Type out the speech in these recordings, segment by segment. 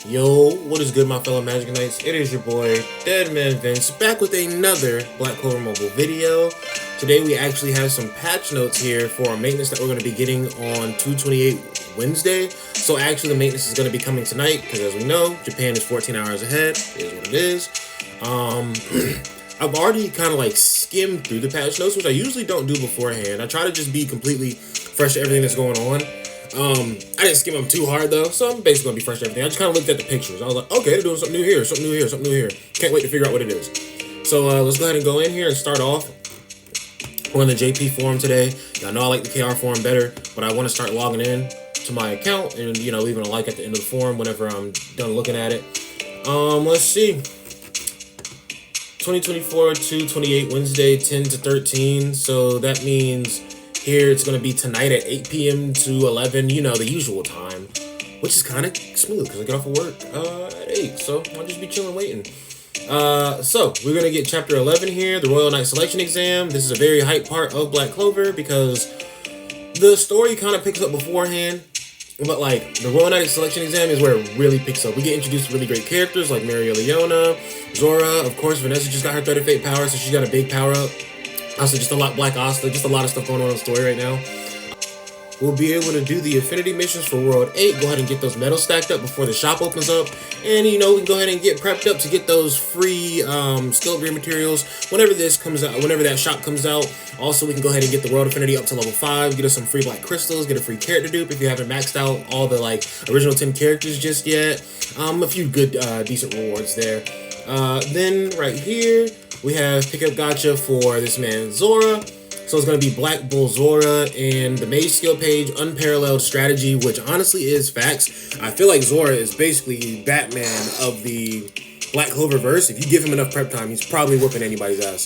Yo, what is good, my fellow Magic Knights? It is your boy, Deadman Vince, back with another Black Clover mobile video. Today we actually have some patch notes here for our maintenance that we're going to be getting on 228 Wednesday. So actually the maintenance is going to be coming tonight, because as we know, Japan is 14 hours ahead. It is what it is. I've already kind of like skimmed through the patch notes, which I usually don't do beforehand. I try to just be completely fresh to everything that's going on. I didn't skim them too hard though, so I'm basically gonna be fresh to everything. I just kind of looked at the pictures. I was like, okay, they're doing something new here, something new here, something new here. Can't wait to figure out what it is. So let's go ahead and go in here and start off. We're in the JP forum today. I know I like the KR forum better, but I want to start logging in to my account and leaving a like at the end of the forum whenever I'm done looking at it. Let's see. 2024 to 28 Wednesday, 10 to 13. So that means here it's going to be tonight at 8 p.m. to 11, the usual time, which is kind of smooth because I get off of work at 8, so I'll just be chilling waiting. So we're going to get chapter 11 here, the Royal Knight Selection Exam. This is a very hype part of Black Clover because the story kind of picks up beforehand, but like the Royal Knight Selection Exam is where it really picks up. We get introduced to really great characters like Maria Leona, Zora, of course. Vanessa just got her Thread of Fate power, so she's got a big power up. Also, just a lot Black Asta, just a lot of stuff going on in the story right now. We'll be able to do the affinity missions for World 8. Go ahead and get those medals stacked up before the shop opens up. And, we can go ahead and get prepped up to get those free skill upgrade materials whenever this comes out, whenever that shop comes out. Also, we can go ahead and get the World Affinity up to level 5, get us some free Black Crystals, get a free character dupe if you haven't maxed out all the, original 10 characters just yet. A few good, decent rewards there. Then, right here, we have Pickup Gacha for this man, Zora. So it's going to be Black Bull Zora and the Mage skill page, Unparalleled Strategy, which honestly is facts. I feel like Zora is basically Batman of the Black Clover verse. If you give him enough prep time, he's probably whooping anybody's ass,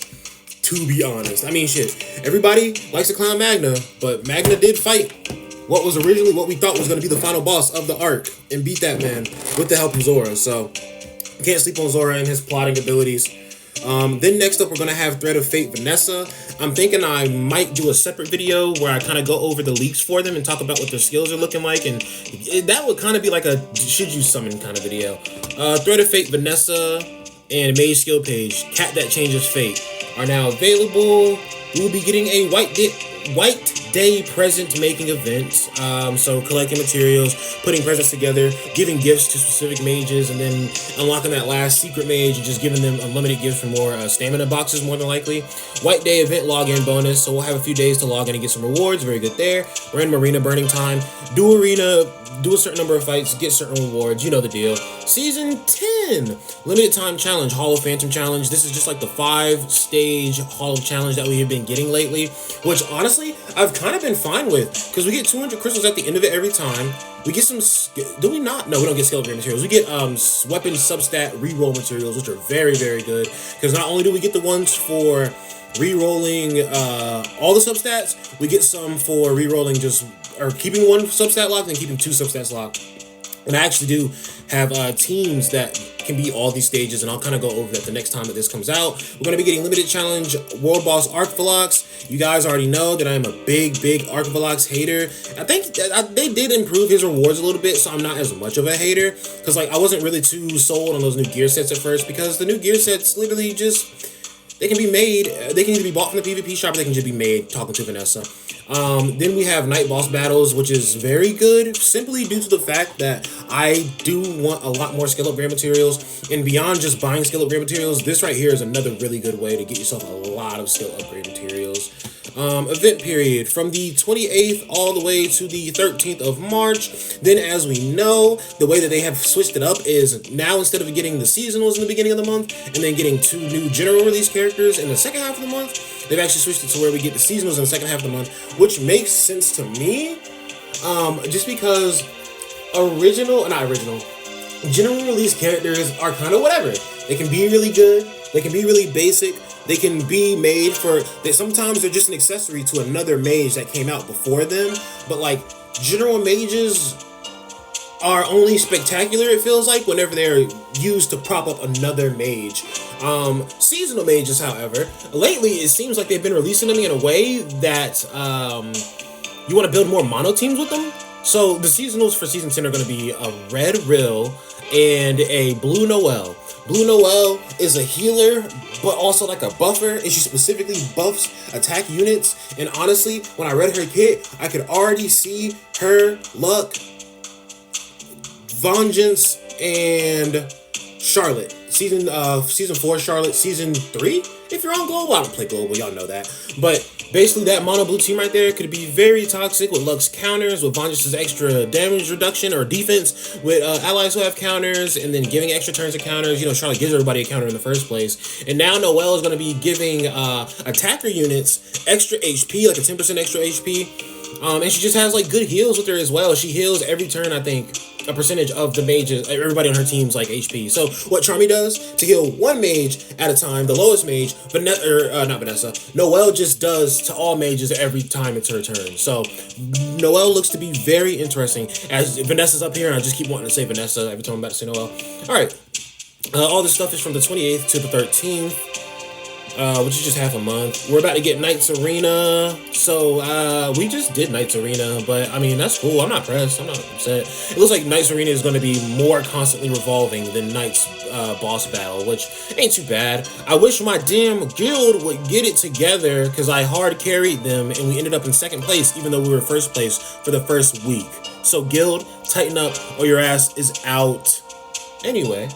to be honest. I mean, shit, everybody likes to clown Magna, but Magna did fight what was originally what we thought was going to be the final boss of the arc and beat that man with the help of Zora. So can't sleep on Zora and his plotting abilities. Then next up, we're going to have Thread of Fate Vanessa. I'm thinking I might do a separate video where I kind of go over the leaks for them and talk about what their skills are looking like. And that would kind of be like a should you summon kind of video. Thread of Fate Vanessa and Mage skill page, Cat That Changes Fate, are now available. We will be getting a White Day present making event. So collecting materials, putting presents together, giving gifts to specific mages, and then unlocking that last secret mage and just giving them unlimited gifts for more stamina boxes, more than likely. White Day event login bonus, so we'll have a few days to log in and get some rewards. Very good there. We're in Marina Burning Time. Do arena, do a certain number of fights, get certain rewards. You know the deal. Season 10, limited time challenge, Hall of Phantom challenge. This is just like the 5-stage Hall of Challenge that we have been getting lately, which honestly I've kind of been fine with because we get 200 crystals at the end of it every time. We get some, do we not? No, we don't get skill upgrade materials. We get weapon substat reroll materials, which are very, very good because not only do we get the ones for re-rolling all the substats, we get some for re-rolling or keeping one substat locked and keeping 2 substats locked. And I actually do have teams that can beat all these stages, and I'll kind of go over that the next time that this comes out. We're going to be getting limited challenge World Boss Archvelox. You guys already know that I'm a big Archvelox hater. I think they did improve his rewards a little bit, so I'm not as much of a hater. Because I wasn't really too sold on those new gear sets at first, because the new gear sets literally just, they can be made, they can either be bought from the PvP shop or they can just be made talking to Vanessa. Then we have Night Boss Battles, which is very good, simply due to the fact that I do want a lot more skill upgrade materials, and beyond just buying skill upgrade materials, this right here is another really good way to get yourself a lot of skill upgrade materials. Event period from the 28th all the way to the 13th of March. Then, as we know, the way that they have switched it up is now instead of getting the seasonals in the beginning of the month and then getting 2 new general release characters in the second half of the month, they've actually switched it to where we get the seasonals in the second half of the month, which makes sense to me, just because general release characters are kind of whatever. They can be really good, they can be really basic, they can be made for, sometimes they're just an accessory to another mage that came out before them, but general mages are only spectacular, it feels like, whenever they're used to prop up another mage. Seasonal mages, however, lately it seems like they've been releasing them in a way that you want to build more mono teams with them. So the seasonals for season 10 are going to be a red rill, and a Blue Noelle. Blue Noelle is a healer, but also like a buffer, and she specifically buffs attack units. And honestly, when I read her kit, I could already see her, Luck, Vengeance, and Charlotte. Season 4 Charlotte, season 3. If you're on global, I don't play global, y'all know that. But basically, that mono blue team right there could be very toxic with Luck's counters, with Vengeance's extra damage reduction or defense, with allies who have counters, and then giving extra turns of counters. You know, Charlotte gives everybody a counter in the first place. And now Noelle is going to be giving attacker units extra HP, like a 10% extra HP. And she just has like good heals with her as well. She heals every turn, I think, a percentage of the mages, everybody on her team's like HP. So what Charmy does to heal one mage at a time, the lowest mage, Noelle just does to all mages every time it's her turn. So Noelle looks to be very interesting. As Vanessa's up here, and I just keep wanting to say Vanessa every time I'm about to say Noelle. All right, all this stuff is from the 28th to the 13th. Which is just half a month. We're about to get Knights Arena. So, we just did Knights Arena, but I mean, that's cool. I'm not pressed. I'm not upset. It looks like Knights Arena is going to be more constantly revolving than Knights boss battle, which ain't too bad. I wish my damn guild would get it together because I hard carried them and we ended up in second place, even though we were first place for the first week. So, guild, tighten up or your ass is out. Anyway,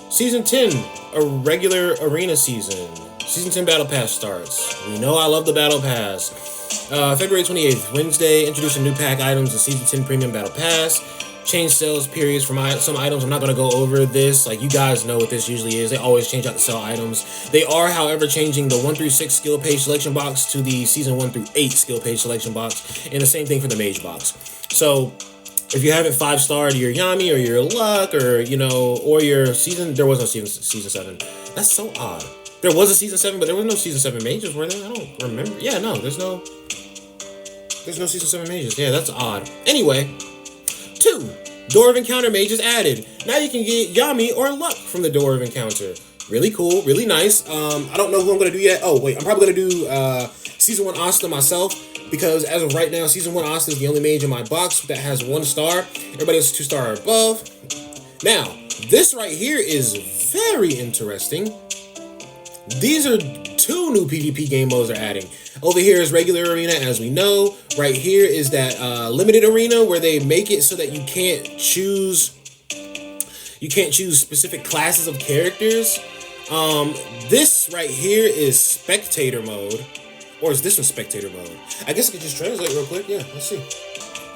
Season 10, a regular arena season. Season 10 Battle Pass starts. We know I love the Battle Pass. February 28th, Wednesday, introducing new pack items to Season 10 Premium Battle Pass. Change sales periods for some items. I'm not going to go over this. Like, you guys know what this usually is. They always change out the sell items. They are, however, changing the 1 through 6 skill page selection box to the Season 1 through 8 skill page selection box. And the same thing for the mage box. So, if you haven't 5-starred your Yami or your Luck or, you know, or your season... There was no season 7. That's so odd. There was a Season 7, but there was no Season 7 mages, were there? I don't remember. Yeah, no, there's no Season 7 mages. Yeah, that's odd. Anyway, 2. Door of Encounter mages added. Now you can get Yami or Luck from the Door of Encounter. Really cool, really nice. I don't know who I'm going to do yet. Oh, wait, I'm probably going to do Season 1 Asta myself, because as of right now, Season 1 Asta is the only mage in my box that has 1 star. Everybody else is 2-star or above. Now, this right here is very interesting. These are 2 new PvP game modes they're adding. Over here is regular arena, as we know. Right here is that limited arena where they make it so that you can't choose specific classes of characters. This right here is spectator mode. Or is this one spectator mode? I guess I could just translate real quick. Yeah, let's see.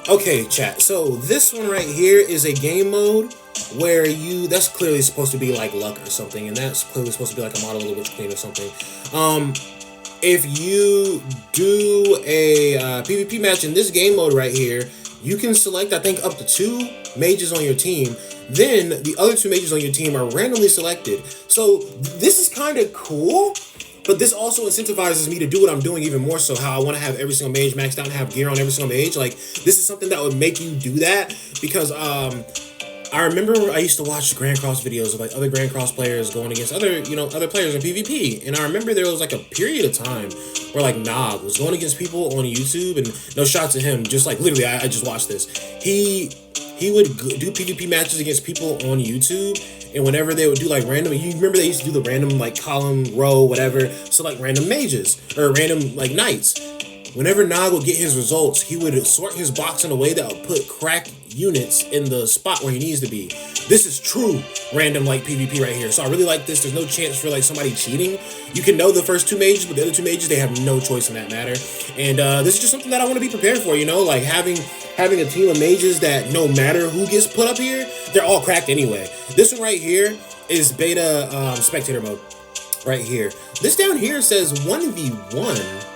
Okay, chat. So this one right here is a game mode where that's clearly supposed to be like Luck or something, and that's clearly supposed to be like a model of the Witch Queen or something. If you do a PvP match in this game mode right here, you can select, I think, up to 2 mages on your team. Then the other 2 mages on your team are randomly selected. So this is kind of cool. But this also incentivizes me to do what I'm doing even more so, how I want to have every single mage maxed out and have gear on every single mage. Like, this is something that would make you do that, because I remember I used to watch Grand Cross videos of like other Grand Cross players going against other players in PvP. And I remember there was like a period of time where like Nog was going against people on YouTube, and no shots at him, just like literally I just watched this. He would do PvP matches against people on YouTube, and whenever they would do like random, you remember they used to do the random like column, row, whatever, so like random mages or random like knights. Whenever Nog would get his results, he would sort his box in a way that would put crack units in the spot where he needs to be. This is true random like PvP right here. So I really like this. There's no chance for like somebody cheating. You can know the first 2 mages, but the other 2 mages, they have no choice in that matter. And this is just something that I want to be prepared for, you know, like having a team of mages that no matter who gets put up here, they're all cracked anyway. This one right here is beta spectator mode right here. This down here says 1v1.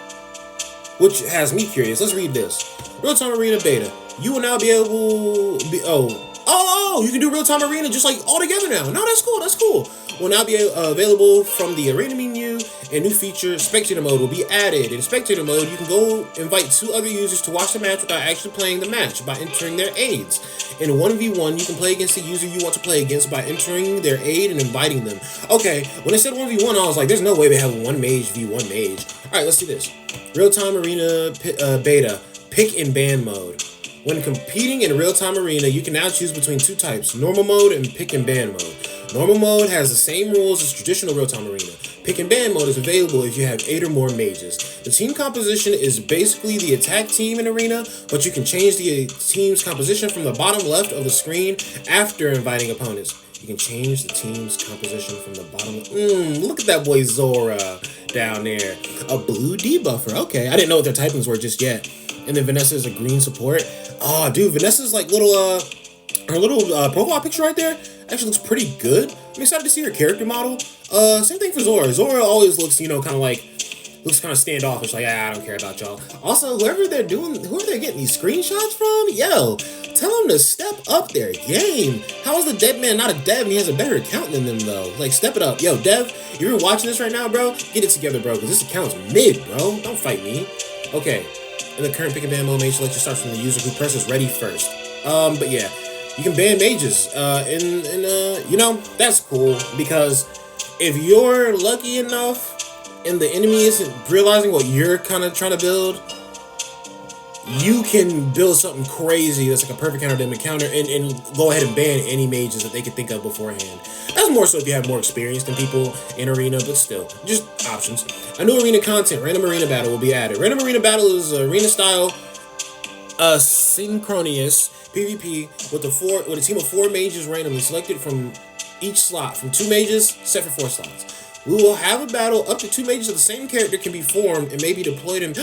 Which has me curious. Let's read this. Real-time arena beta. You will now be able... you can do real-time arena just like all together now. No, that's cool. That's cool. Will now be available from the arena menu, and new feature, spectator mode, will be added. In spectator mode, you can go invite 2 other users to watch the match without actually playing the match by entering their aids. In 1v1, you can play against the user you want to play against by entering their aid and inviting them. Okay, when it said 1v1, I was like, there's no way they have 1 mage v1 mage. Alright, let's see this. Real-time arena beta, pick and ban mode. When competing in real-time arena, you can now choose between two types, normal mode and pick and ban mode. Normal mode has the same rules as traditional real-time arena. Pick and ban mode is available if you have 8 or more mages. The team composition is basically the attack team in arena, but you can change the team's composition from the bottom left of the screen after inviting opponents. You can change the team's composition from the bottom. Look at that boy Zora down there. A blue debuffer. Okay, I didn't know what their typings were just yet. And then Vanessa is a green support. Oh, dude, Vanessa's like little, her little profile picture right there actually looks pretty good. I'm excited to see her character model. Same thing for Zora. Zora always looks, kind of like, looks kind of standoffish, like, I don't care about y'all. Also, whoever they're getting these screenshots from, yo, tell them to step up their game. How is the dead man not a dev and he has a better account than them, though? Like, step it up. Yo, Dev, you're watching this right now, bro? Get it together, bro, because this account's mid, bro. Don't fight me. Okay. In the current pick and ban mode, mage selection starts from the user who presses ready first. But yeah, you can ban mages. That's cool because if you're lucky enough and the enemy isn't realizing what you're kind of trying to build, you can build something crazy that's like a perfect counter to them encounter and go ahead and ban any mages that they can think of beforehand. That's more so if you have more experience than people in arena, but still, just options. A new arena content, random arena battle, will be added. Random arena battle is arena style, synchronous PvP with a team of 4 mages randomly selected from each slot, from 2 mages set for 4 slots. We will have a battle up to 2 mages of the same character can be formed and may be deployed in.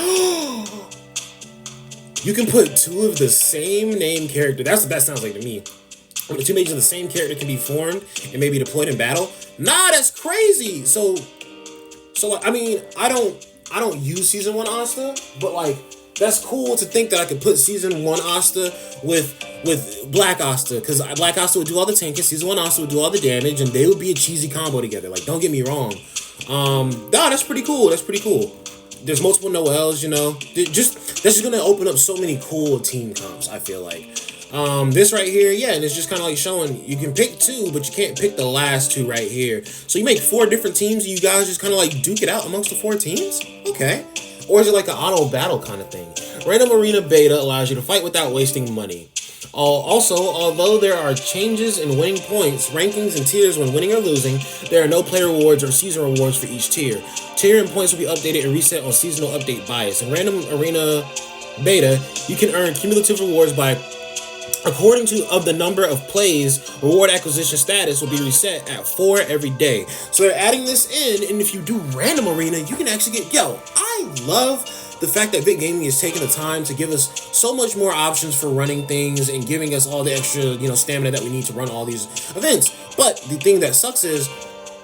You can put 2 of the same name character. That's what that sounds like to me. When the 2 mages of the same character can be formed and may be deployed in battle. Nah, that's crazy. So like, I mean, I don't use season 1 Asta, but like, that's cool to think that I could put season 1 Asta with Black Asta, because Black Asta would do all the tanking, season 1 Asta would do all the damage, and they would be a cheesy combo together. Like, don't get me wrong. That's pretty cool. That's pretty cool. There's multiple Noels, that's just gonna open up so many cool team comps, I feel like. This right here, yeah, and it's just kind of like showing you can pick 2, but you can't pick the last 2 right here. So you make 4 different teams and you guys just kind of like duke it out amongst the 4 teams? Okay. Or is it like an auto battle kind of thing? Random Arena Beta allows you to fight without wasting money. Also, although there are changes in winning points, rankings, and tiers when winning or losing, there are no player rewards or season rewards for each tier. Tier and points will be updated and reset on seasonal update bias. In Random Arena Beta, you can earn cumulative rewards by according to the number of plays. Reward acquisition status will be reset at 4 every day. So they're adding this in, and if you do Random Arena, you can actually get, I love the fact that Bit Gaming is taking the time to give us so much more options for running things and giving us all the extra, stamina that we need to run all these events. But the thing that sucks is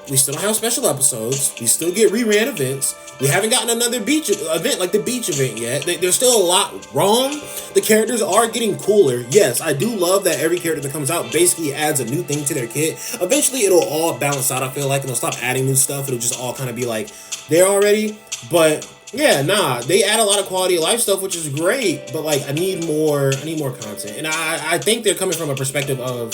we still don't have special episodes. We still get reran events. We haven't gotten another beach event like the beach event yet. There's still a lot wrong. The characters are getting cooler. Yes, I do love that every character that comes out basically adds a new thing to their kit. Eventually, it'll all balance out, I feel like, and they'll stop adding new stuff. It'll just all kind of be like there already. But yeah, they add a lot of quality of life stuff, which is great. But like, I need more content. And I think they're coming from a perspective of,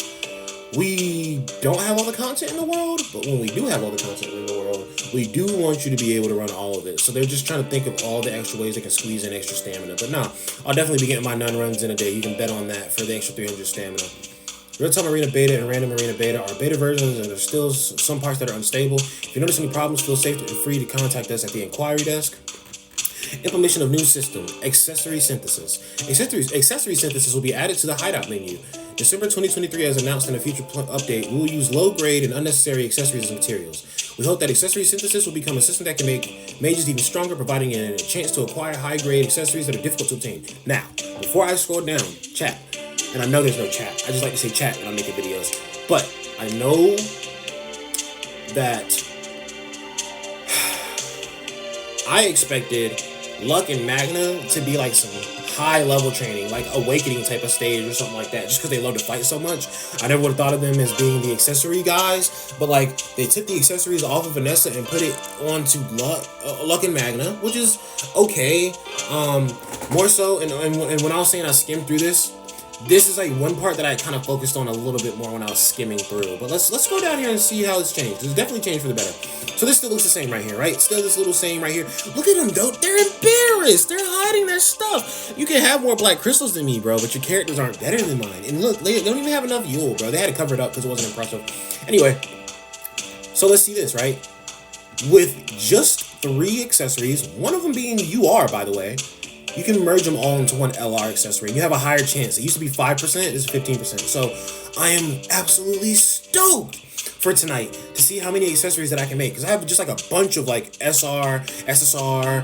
we don't have all the content in the world, but when we do have all the content in the world, we do want you to be able to run all of it. So they're just trying to think of all the extra ways they can squeeze in extra stamina. But no, I'll definitely be getting my none runs in a day. You can bet on that for the extra 300 stamina. Real-time Arena Beta and Random Arena Beta are beta versions, and there's still some parts that are unstable. If you notice any problems, feel safe and free to contact us at the inquiry desk. Implementation of new system, accessory synthesis. Accessory synthesis will be added to the hideout menu. December 2023, as announced in a future update, we will use low-grade and unnecessary accessories as materials. We hope that accessory synthesis will become a system that can make mages even stronger, providing a chance to acquire high-grade accessories that are difficult to obtain. Now, before I scroll down, chat, and I know there's no chat. I just like to say chat when I'm making videos. But I know that I expected Luck and Magna to be like some high level training, like Awakening type of stage or something like that, just because they love to fight so much. I never would have thought of them as being the accessory guys, but like they took the accessories off of Vanessa and put it onto Luck and Magna, which is okay. More so, and when I was saying I skimmed through this, This is like one part that I kind of focused on a little bit more when I was skimming through. But let's go down here and see how it's changed. It's definitely changed for the better. So this still looks the same right here, right? Still this little same right here. Look at them, though. They're embarrassed. They're hiding their stuff. You can have more black crystals than me, bro, but your characters aren't better than mine. And look, they don't even have enough Yule, bro. They had to cover it up because it wasn't impressive. Anyway, so let's see this, right? With just 3 accessories, one of them being UR, by the way, you can merge them all into one LR accessory. You have a higher chance. It used to be 5%, this is 15%. So I am absolutely stoked for tonight to see how many accessories that I can make. Because I have just like a bunch of like SR, SSR,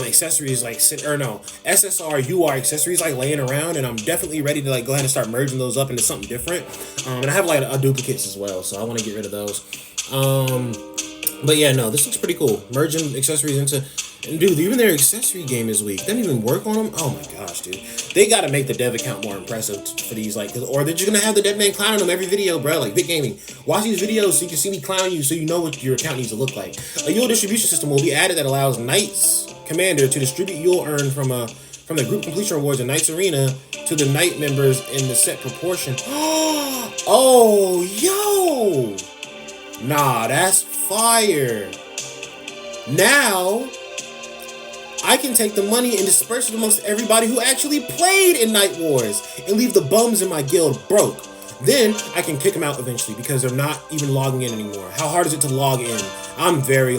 accessories like, SSR, UR accessories like laying around. And I'm definitely ready to like go ahead and start merging those up into something different. And I have like a duplicates as well. So I want to get rid of those. But yeah, no, this looks pretty cool. Merging accessories into... And dude, even their accessory game is weak. They didn't even work on them. Oh my gosh, dude. They gotta make the dev account more impressive for these, like, or they're just gonna have the dev man clowning them every video, bro. Like, Big Gaming. Watch these videos so you can see me clown you so you know what your account needs to look like. A Yule distribution system will be added that allows Knights Commander to distribute Yule earned from the group completion rewards in Knights Arena to the Knight members in the set proportion. Oh, yo! Nah, that's fire. Now I can take the money and disperse it amongst everybody who actually played in Night Wars and leave the bums in my guild broke. Then I can kick them out eventually because they're not even logging in anymore. How hard is it to log in? I'm very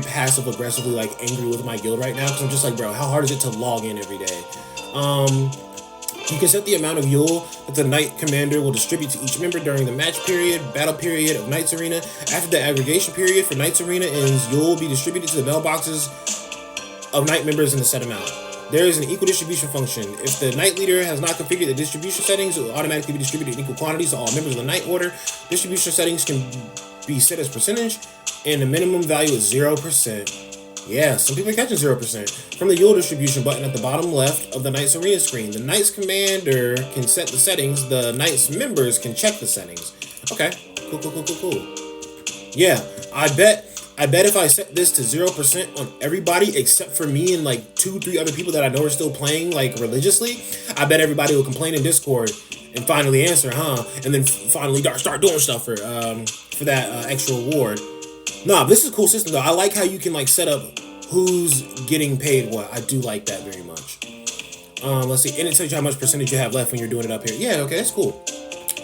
passive aggressively like angry with my guild right now because I'm just like, bro, how hard is it to log in every day? You can set the amount of Yule that the Knight Commander will distribute to each member during the match period, battle period of Knights Arena. After the aggregation period for Knights Arena ends, Yule will be distributed to the mailboxes of Knight members in the set amount. There is an equal distribution function. If the Knight leader has not configured the distribution settings, it will automatically be distributed in equal quantities to all members of the Knight Order. Distribution settings can be set as percentage, and the minimum value is 0%. Yeah, some people are catching 0%. From the Yule distribution button at the bottom left of the Knights Arena screen, the Knights Commander can set the settings, the Knights members can check the settings. Okay, cool. Yeah, I bet if I set this to 0% on everybody except for me and like 2-3 other people that I know are still playing like religiously, I bet everybody will complain in Discord and finally answer, and then finally start doing stuff for that extra reward. Nah, this is a cool system though. I like how you can like set up who's getting paid what. I do like that very much. Let's see, and it tells you how much percentage you have left when you're doing it up here. Yeah, okay, that's cool.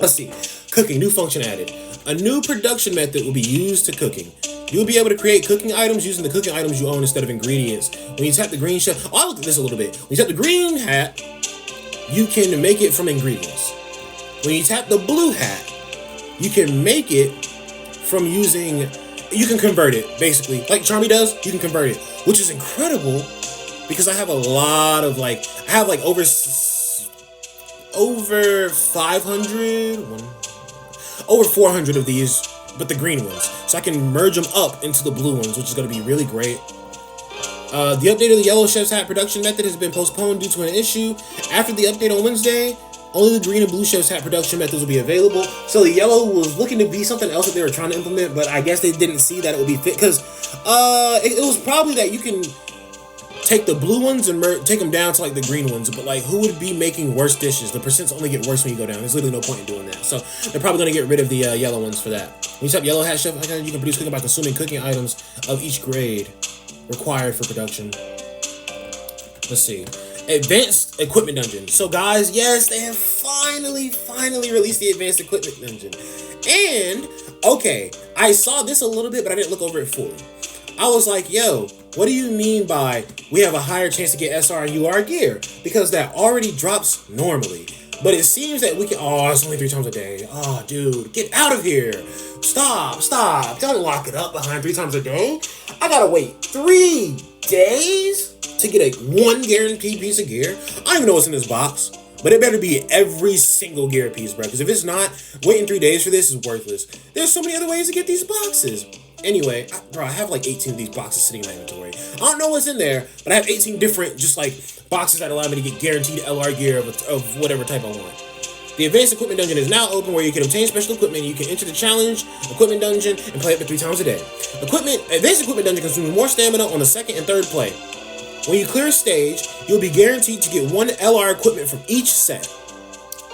Let's see, cooking, new function added. A new production method will be used to cooking. You'll be able to create cooking items using the cooking items you own instead of ingredients. When you tap the green chef, I looked at this a little bit. When you tap the green hat, you can make it from ingredients. When you tap the blue hat, you can make it from using, you can convert it, basically. Like Charmy does, you can convert it, which is incredible because I have a lot of like, I have like over 500, over 400 of these, but the green ones. So I can merge them up into the blue ones, which is going to be really great. The update of the yellow chef's hat production method has been postponed due to an issue. After the update on Wednesday, only the green and blue chef's hat production methods will be available. So the yellow was looking to be something else that they were trying to implement, but I guess they didn't see that it would be fit because it was probably that you can take the blue ones and take them down to like the green ones, but like who would be making worse dishes? The percents only get worse when you go down. There's literally no point in doing that. So they're probably going to get rid of the yellow ones for that. When you type yellow hat chef, you can produce cooking by consuming cooking items of each grade required for production. Let's see. Advanced Equipment Dungeon. So guys, yes, they have finally released the Advanced Equipment Dungeon. And, okay, I saw this a little bit, but I didn't look over it fully. I was like, yo, what do you mean by we have a higher chance to get SR and UR gear? Because that already drops normally. But it seems that we can, it's only 3 times a day. Oh, dude, get out of here. Stop. Don't lock it up behind 3 times a day. I gotta wait 3 days to get a 1 guaranteed piece of gear. I don't even know what's in this box, but it better be every single gear piece, bro. Because if it's not, waiting 3 days for this is worthless. There's so many other ways to get these boxes. Anyway, I have like 18 of these boxes sitting in my inventory. I don't know what's in there, but I have 18 different just like boxes that allow me to get guaranteed LR gear of whatever type I want. The Advanced Equipment Dungeon is now open where you can obtain special equipment. You can enter the challenge Equipment Dungeon and play up to 3 times a day. Advanced Equipment Dungeon consumes more stamina on the 2nd and 3rd play. When you clear a stage, you'll be guaranteed to get 1 LR equipment from each set.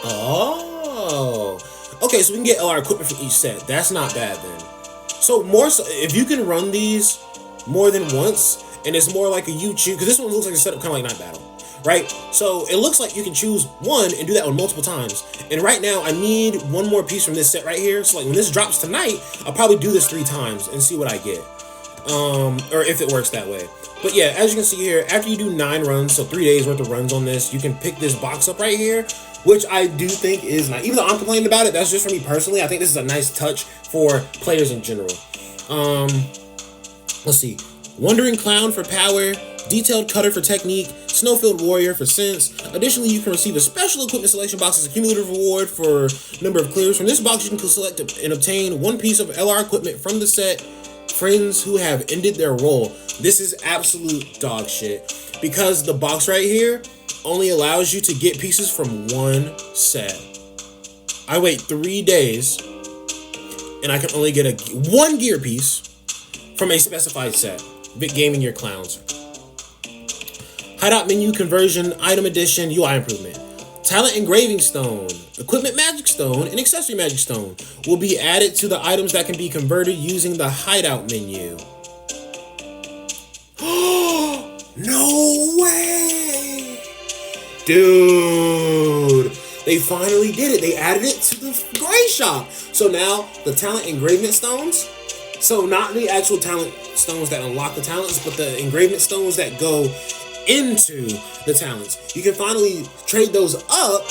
Oh. Okay, so we can get our equipment for each set. That's not bad then. So more so, if you can run these more than once, and it's more like a you choose, because this one looks like a setup kind of like Night Battle, right? So it looks like you can choose one and do that one multiple times. And right now, I need one more piece from this set right here. So like when this drops tonight, I'll probably do this 3 times and see what I get, or if it works that way. But yeah, as you can see here, after you do 9 runs, so 3 days worth of runs on this, you can pick this box up right here, which I do think is nice. Even though I'm complaining about it, that's just for me personally. I think this is a nice touch for players in general. Let's see. Wandering Clown for power, Detailed Cutter for technique, Snowfield Warrior for sense. Additionally, you can receive a special equipment selection box as a cumulative reward for number of clears. From this box, you can select and obtain 1 piece of LR equipment from the set Friends Who Have Ended Their Role. This is absolute dog shit, because the box right here only allows you to get pieces from 1 set. I wait 3 days, and I can only get 1 gear piece from a specified set. Big Gaming Your Clowns. Hideout menu conversion, item addition, UI improvement. Talent engraving stone, equipment magic stone, and accessory magic stone will be added to the items that can be converted using the hideout menu. No way! Dude, they finally did it. They added it to the gray shop. So now the talent engravement stones, so not the actual talent stones that unlock the talents, but the engravement stones that go into the talents. You can finally trade those up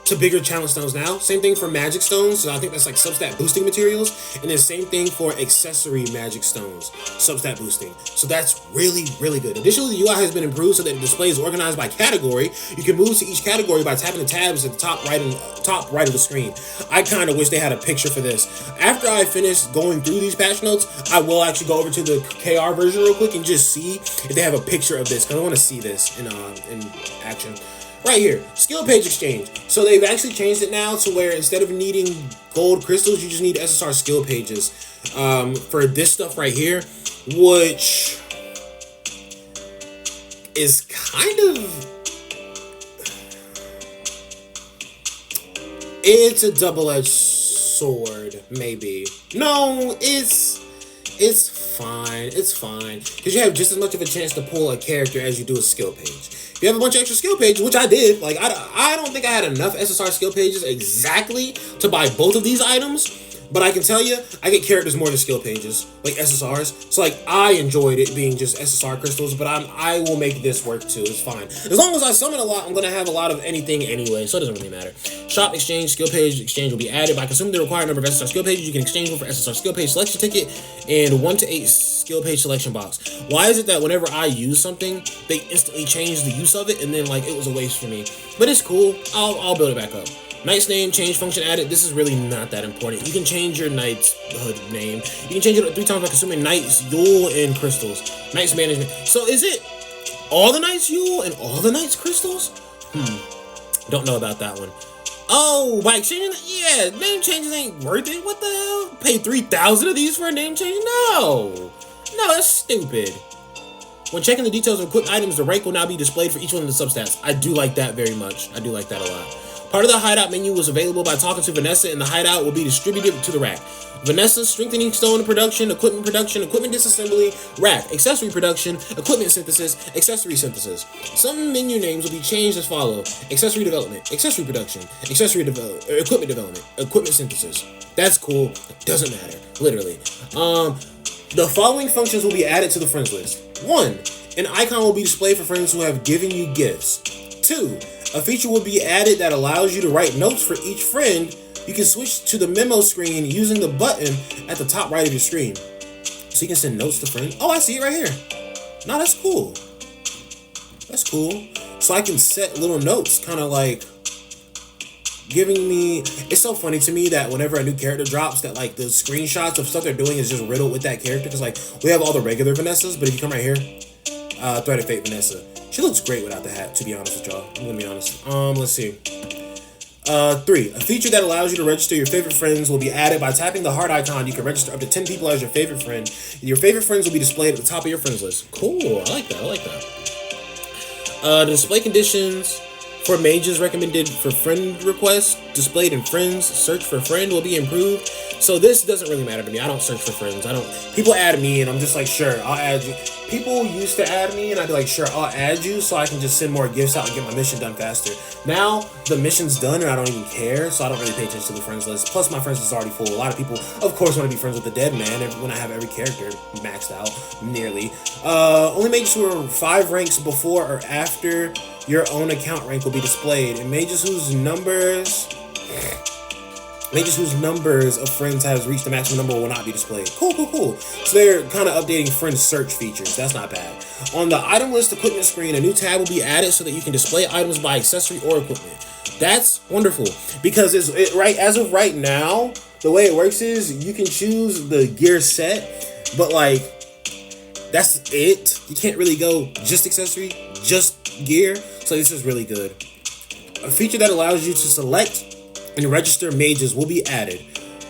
to bigger challenge stones now. Same thing for magic stones. So I think that's like substat boosting materials. And then same thing for accessory magic stones, substat boosting. So that's really, really good. Additionally, the UI has been improved so that the display is organized by category. You can move to each category by tapping the tabs at the top right of the screen. I kind of wish they had a picture for this. After I finish going through these patch notes, I will actually go over to the KR version real quick and just see if they have a picture of this, because I want to see this in action. Right here, skill page exchange. So they've actually changed it now to where instead of needing gold crystals, you just need SSR skill pages for this stuff right here, which is kind of, it's a double-edged sword, maybe. No, it's fine. It's fine, because you have just as much of a chance to pull a character as you do a skill page. If you have a bunch of extra skill pages, which I did, like I don't think I had enough SSR skill pages exactly to buy both of these items, but I can tell you, I get characters more than skill pages, like SSRs. So like, I enjoyed it being just SSR crystals, but I will make this work too. It's fine. As long as I summon a lot, I'm gonna have a lot of anything anyway, so it doesn't really matter. Shop exchange, skill page exchange will be added. By consuming the required number of SSR skill pages, you can exchange one for SSR skill page selection ticket and 1 to 8 skill page selection box. Why is it that whenever I use something, they instantly change the use of it, and then like it was a waste for me? But it's cool. I'll build it back up. Knight's name change function added. This is really not that important. You can change your knight's name. You can change it 3 times by consuming Knight's Yule and crystals. Knight's management. So is it all the Knight's Yule and all the Knight's crystals? Don't know about that one. Oh, by exchanging, yeah, name changes ain't worth it. What the hell? Pay 3,000 of these for a name change? No, that's stupid. When checking the details of equipped items, the rank will now be displayed for each one of the substats. I do like that very much. I do like that a lot. Part of the hideout menu was available by talking to Vanessa, and the hideout will be distributed to the rack. Vanessa, strengthening stone production, equipment disassembly, rack, accessory production, equipment synthesis, accessory synthesis. Some menu names will be changed as follow: accessory development, accessory production, equipment development, equipment synthesis. That's cool. Doesn't matter. Literally. The following functions will be added to the friends list. 1. An icon will be displayed for friends who have given you gifts. 2. A feature will be added that allows you to write notes for each friend. You can switch to the memo screen using the button at the top right of your screen. So you can send notes to friends. Oh, I see it right here. No, that's cool. That's cool. So I can set little notes, kind of like giving me... It's so funny to me that whenever a new character drops, that like the screenshots of stuff they're doing is just riddled with that character. Because like, we have all the regular Vanessas, but if you come right here, Thread of Fate Vanessa. She looks great without the hat, to be honest with y'all. I'm gonna be honest. Let's see. 3. A feature that allows you to register your favorite friends will be added by tapping the heart icon. You can register up to 10 people as your favorite friend. And your favorite friends will be displayed at the top of your friends list. Cool. I like that. The display conditions For mages recommended for friend requests, displayed in friends, search for friend will be improved. So this doesn't really matter to me. I don't search for friends. People add me and I'm just like, sure, I'll add you. People used to add me and I'd be like, sure, I'll add you so I can just send more gifts out and get my mission done faster. Now the mission's done and I don't even care, so I don't really pay attention to the friends list. Plus my friends list is already full. A lot of people, of course, want to be friends with the dead man when I have every character maxed out, nearly. Only mages who are 5 ranks before or after your own account rank will be displayed, and mages whose numbers of friends has reached the maximum number will not be displayed. Cool. So they're kind of updating friend search features. That's not bad. On the item list equipment screen, a new tab will be added so that you can display items by accessory or equipment. That's wonderful because as of right now, the way it works is you can choose the gear set, but like that's it. You can't really go just accessory, just gear. So this is really good. A feature that allows you to select and register mages will be added.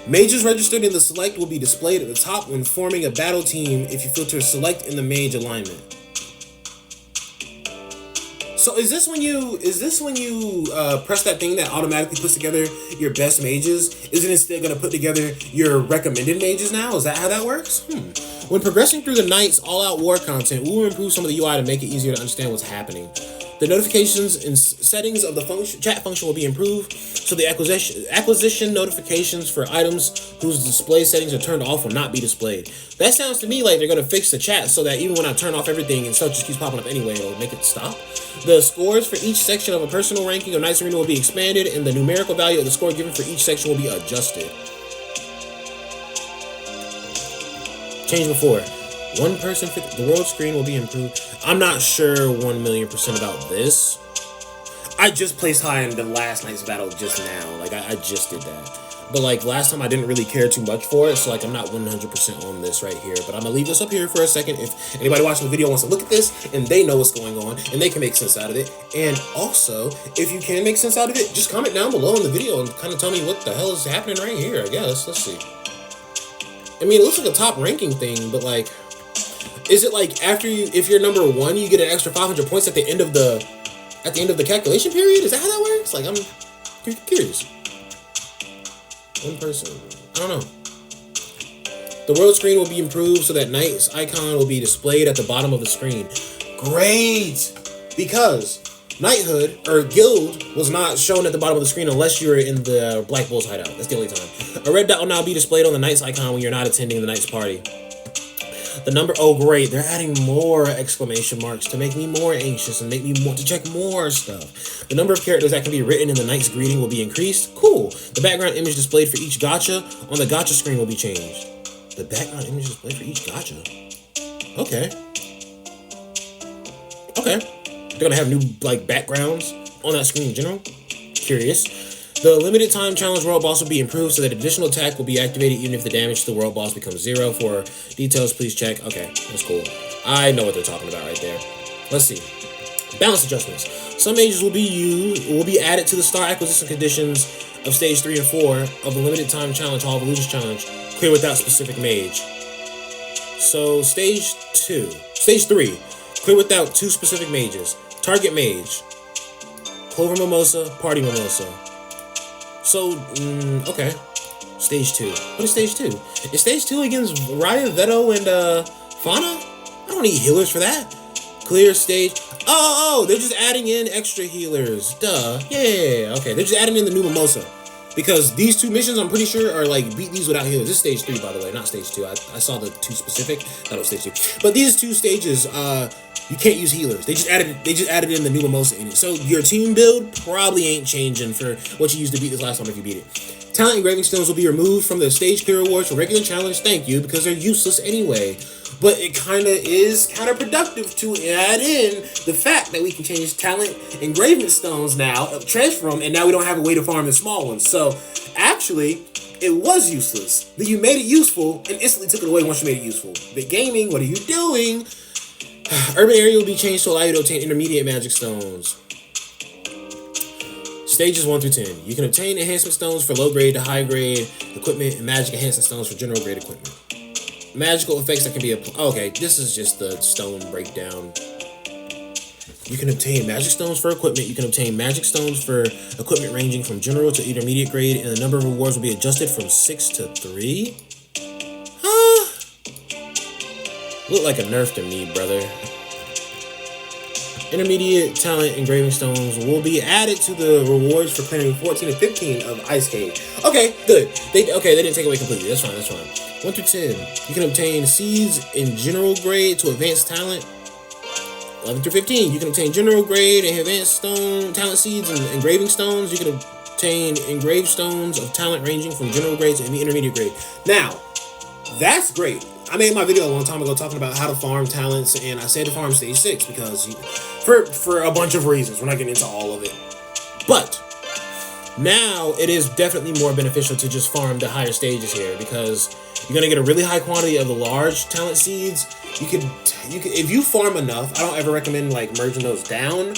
Mages registered in the select will be displayed at the top when forming a battle team if you filter select in the mage alignment. So is this when you press that thing that automatically puts together your best mages? Isn't it still going to put together your recommended mages now? Is that how that works? When progressing through the Knight's all-out war content, we will improve some of the UI to make it easier to understand what's happening. The notifications and settings of the chat function will be improved, so the acquisition notifications for items whose display settings are turned off will not be displayed. That sounds to me like they're going to fix the chat so that even when I turn off everything and stuff just keeps popping up anyway, it'll make it stop. The scores for each section of a personal ranking of Knights Arena will be expanded, and the numerical value of the score given for each section will be adjusted. Change before. One person fit the world screen will be improved. I'm not sure 1,000,000% about this. I just placed high in the last night's battle just now. Like I just did that. But like last time I didn't really care too much for it, so like I'm not 100% on this right here. But I'm gonna leave this up here for a second. If anybody watching the video wants to look at this and they know what's going on and they can make sense out of it. And also, if you can make sense out of it, just comment down below in the video and kind of tell me what the hell is happening right here, I guess. Let's see. I mean, it looks like a top ranking thing, but like, is it like if you're number 1, you get an extra 500 points at the end of the calculation period? Is that how that works? Like, I'm curious. One person. I don't know. The world screen will be improved so that Knight's icon will be displayed at the bottom of the screen. Great! Because Knighthood, or Guild, was not shown at the bottom of the screen unless you were in the Black Bull's hideout. That's the only time. A red dot will now be displayed on the Knight's icon when you're not attending the Knight's party. The number, oh great, they're adding more exclamation marks to make me more anxious and make me want to check more stuff. The number of characters that can be written in the Knight's greeting will be increased. Cool. The background image displayed for each gacha on the gacha screen will be changed. The background image displayed for each gacha. Okay. They're gonna have new like backgrounds on that screen in general. Curious. The limited time challenge world boss will be improved so that additional attack will be activated even if the damage to the world boss becomes 0. For details, please check. Okay, that's cool. I know what they're talking about right there. Let's see. Balance adjustments. Some mages will be added to the star acquisition conditions of stage 3 and 4 of the limited time challenge Hall of Illusions challenge. Clear without specific mage. So stage 3. Clear without 2 specific mages. Target mage. Clover Mimosa, Party Mimosa. So, okay. Stage 2. What is stage 2? Is stage 2 against Raya, Veto, and Fauna? I don't need healers for that. Clear stage. Oh, they're just adding in extra healers. Duh. Yeah. Okay, they're just adding in the new Mimosa. Because these 2 missions, I'm pretty sure, are like beat these without healers. This is stage 3, by the way, not stage 2. I saw the 2 specific. Thought it was stage 2. But these 2 stages, you can't use healers. They just added in the new Mimosa in it. So your team build probably ain't changing for what you used to beat this last time if you beat it. Talent engraving stones will be removed from the stage clear rewards for regular challenge. Thank you, because they're useless anyway. But it kind of is counterproductive to add in the fact that we can change talent engraving stones now, transfer them, and now we don't have a way to farm the small ones. So actually, it was useless. Then you made it useful and instantly took it away once you made it useful. Big gaming, what are you doing? Urban area will be changed to allow you to obtain intermediate magic stones. Stages 1 through 10. You can obtain enhancement stones for low grade to high grade equipment and magic enhancement stones for general grade equipment. Magical effects that can be applied. Okay, this is just the stone breakdown. You can obtain magic stones for equipment. You can obtain magic stones for equipment ranging from general to intermediate grade, and the number of rewards will be adjusted from 6 to 3. Huh? Look like a nerf to me, brother. Intermediate talent engraving stones will be added to the rewards for clearing 14 to 15 of Ice Cave. Okay, good. They didn't take away completely. That's fine. 1 through 10. You can obtain seeds in general grade to advanced talent. 11 through 15. You can obtain general grade and advanced talent seeds and engraving stones. You can obtain engraved stones of talent ranging from general grade to intermediate grade. Now, that's great. I made my video a long time ago talking about how to farm talents, and I said to farm stage 6 because for a bunch of reasons. We're not getting into all of it. But now it is definitely more beneficial to just farm the higher stages here because you're gonna get a really high quantity of the large talent seeds. You could if you farm enough. I don't ever recommend like merging those down,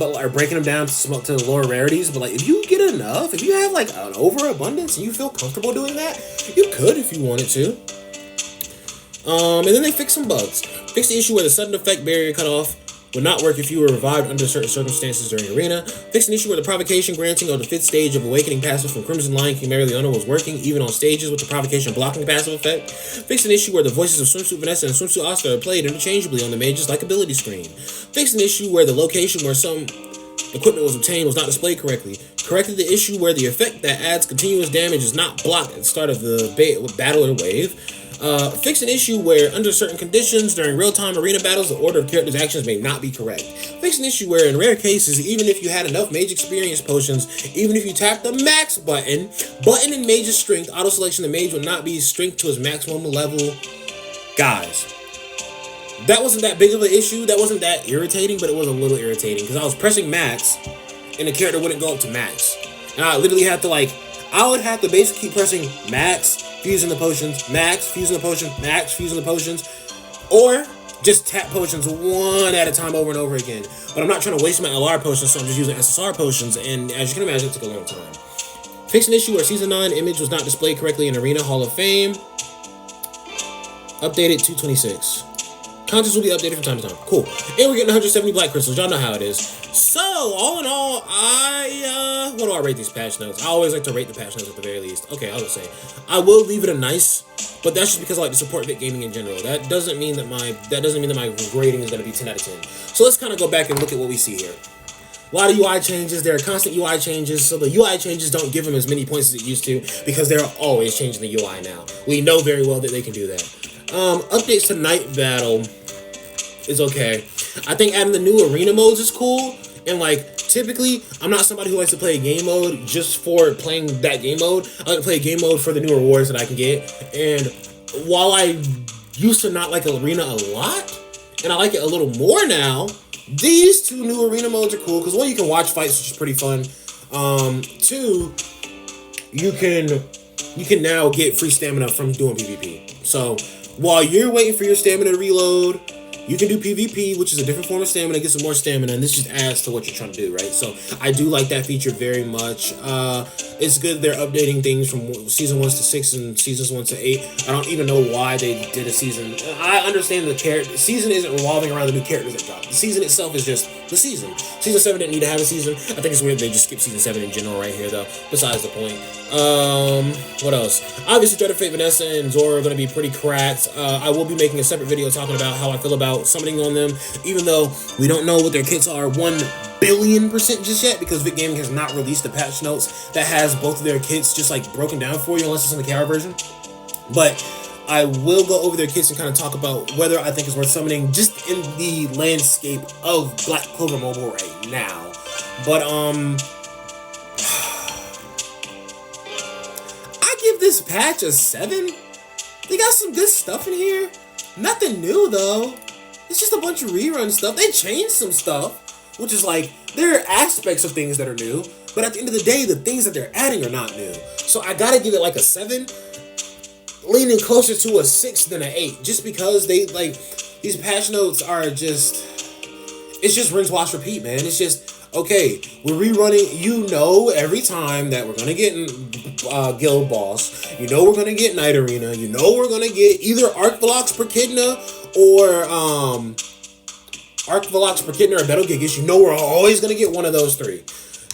or breaking them down to the lower rarities. But like if you get enough, if you have like an overabundance and you feel comfortable doing that, you could if you wanted to. And then they fix some bugs. Fix the issue where the sudden effect barrier cutoff would not work if you were revived under certain circumstances during arena. Fix an issue where the provocation granting of the 5th stage of Awakening passive from Crimson Lion King Mary Leona was working even on stages with the provocation blocking passive effect. Fix an issue where the voices of Swimsuit Vanessa and Swimsuit Oscar are played interchangeably on the mage's like ability screen. Fix an issue where the location where some equipment was obtained was not displayed correctly. Corrected the issue where the effect that adds continuous damage is not blocked at the start of the battle or wave. Fix an issue where, under certain conditions, during real-time arena battles, the order of characters' actions may not be correct. Fix an issue where, in rare cases, even if you had enough mage experience potions, even if you tapped the max button in mage's strength, auto-selection the mage would not be strength to his maximum level. Guys, that wasn't that big of an issue. That wasn't that irritating, but it was a little irritating because I was pressing max, and the character wouldn't go up to max. And I literally had to, I would have to basically keep pressing max, fusing the potions, max, fusing the potions, max, fusing the potions, or just tap potions one at a time over and over again. But I'm not trying to waste my LR potions, so I'm just using SSR potions, and as you can imagine, it took a long time. Fix an issue where Season 9 image was not displayed correctly in Arena Hall of Fame. Updated 226. Contents will be updated from time to time. Cool. And we're getting 170 black crystals. Y'all know how it is. So, all in all, what do I rate these patch notes? I always like to rate the patch notes at the very least. Okay, I was gonna say, I will leave it a nice, but that's just because I like to support Vic Gaming in general. That doesn't mean that my grading is gonna be 10 out of 10. So let's kind of go back and look at what we see here. A lot of UI changes. There are constant UI changes, so the UI changes don't give them as many points as it used to because they're always changing the UI now. We know very well that they can do that. Updates to Night Battle is okay. I think adding the new arena modes is cool. And typically, I'm not somebody who likes to play a game mode just for playing that game mode. I like to play a game mode for the new rewards that I can get. And while I used to not like arena a lot, and I like it a little more now, these two new arena modes are cool because one, you can watch fights, which is pretty fun. Two, you can now get free stamina from doing PvP. So while you're waiting for your stamina to reload, you can do PvP, which is a different form of stamina, get some more stamina, and this just adds to what you're trying to do, right? So I do like that feature very much. It's good they're updating things from Season 1 to 6 and Seasons 1 to 8. I don't even know why they did a season. I understand the season isn't revolving around the new characters that dropped. The season itself is just the season. Season 7 didn't need to have a season. I think it's weird they just skipped Season 7 in general right here, though. Besides the point. What else? Obviously, Dreaded Fate Vanessa and Zora are going to be pretty cracked. I will be making a separate video talking about how I feel about summoning on them, even though we don't know what their kits are 1,000,000,000% just yet, because Vic Gaming has not released the patch notes that has both of their kits just broken down for you, unless it's in the KR version. But I will go over their kits and kind of talk about whether I think it's worth summoning just in the landscape of Black Clover Mobile right now. But I give this patch a 7. They got some good stuff in here. Nothing new though. It's just a bunch of rerun stuff. They changed some stuff, which is there are aspects of things that are new, but at the end of the day, the things that they're adding are not new. So I gotta give it a 7, leaning closer to a 6 than an 8, just because they these patch notes are just, it's just rinse, wash, repeat, man. It's just, okay, we're rerunning, every time that we're gonna get Guild Boss, we're gonna get Night Arena, we're gonna get either Arc Blocks per Kidna or Arc Velox, Echidna, or Metal Gigas, you know we're always going to get one of those three.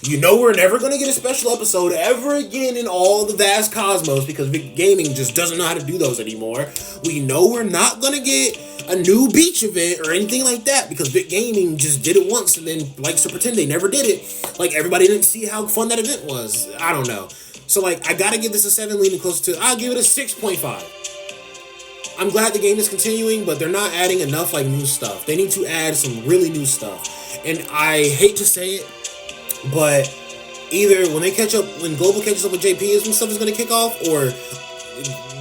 You know we're never going to get a special episode ever again in all the vast cosmos because Vic Gaming just doesn't know how to do those anymore. We know we're not going to get a new beach event or anything like that because Vic Gaming just did it once and then likes to pretend they never did it. Like, everybody didn't see how fun that event was. I don't know. So, like, I got to give this a 7, leaning closer to, I'll give it a 6.5. I'm glad the game is continuing, but they're not adding enough, like, new stuff. They need to add some really new stuff. And I hate to say it, but either when Global catches up with JP is when stuff is going to kick off, or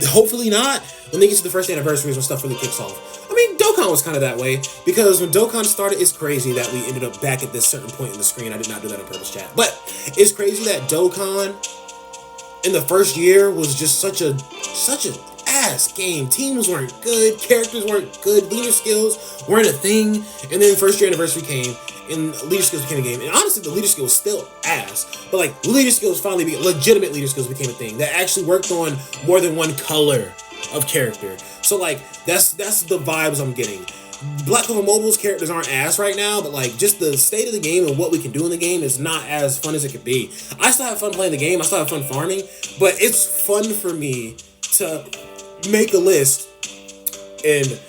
hopefully not, when they get to the first anniversary is when stuff really kicks off. I mean, Dokkan was kind of that way, because when Dokkan started, it's crazy that we ended up back at this certain point in the screen. I did not do that on purpose, chat. But it's crazy that Dokkan in the first year was just such a ass game. Teams weren't good, characters weren't good, leader skills weren't a thing, and then first year anniversary came, and leader skills became a game. And honestly, the leader skill was still ass, but like leader skills finally legitimate leader skills became a thing that actually worked on more than one color of character. So like that's the vibes I'm getting. Black Clover Mobile's characters aren't ass right now, but like just the state of the game and what we can do in the game is not as fun as it could be. I still have fun playing the game, I still have fun farming, but it's fun for me to make a list and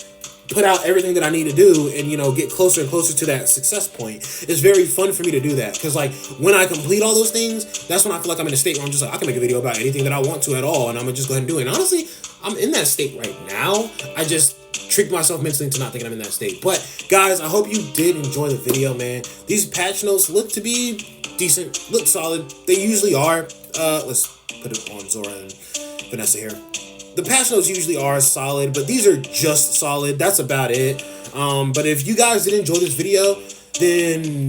put out everything that I need to do and, you know, get closer and closer to that success point. It's very fun for me to do that because, like, when I complete all those things, that's when I feel like I'm in a state where I'm just like, I can make a video about anything that I want to at all, and I'm gonna just go ahead and do it. And honestly, I'm in that state right now. I just tricked myself mentally into not thinking I'm in that state. But guys, I hope you did enjoy the video, man. These patch notes look to be decent, look solid. They usually are. Let's put it on Zora and Vanessa here. The patch notes usually are solid, but these are just solid. That's about it. But if you guys did enjoy this video, then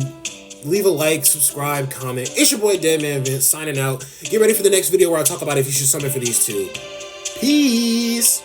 leave a like, subscribe, comment. It's your boy Deadman Vince signing out. Get ready for the next video where I talk about if you should summon for these two. Peace.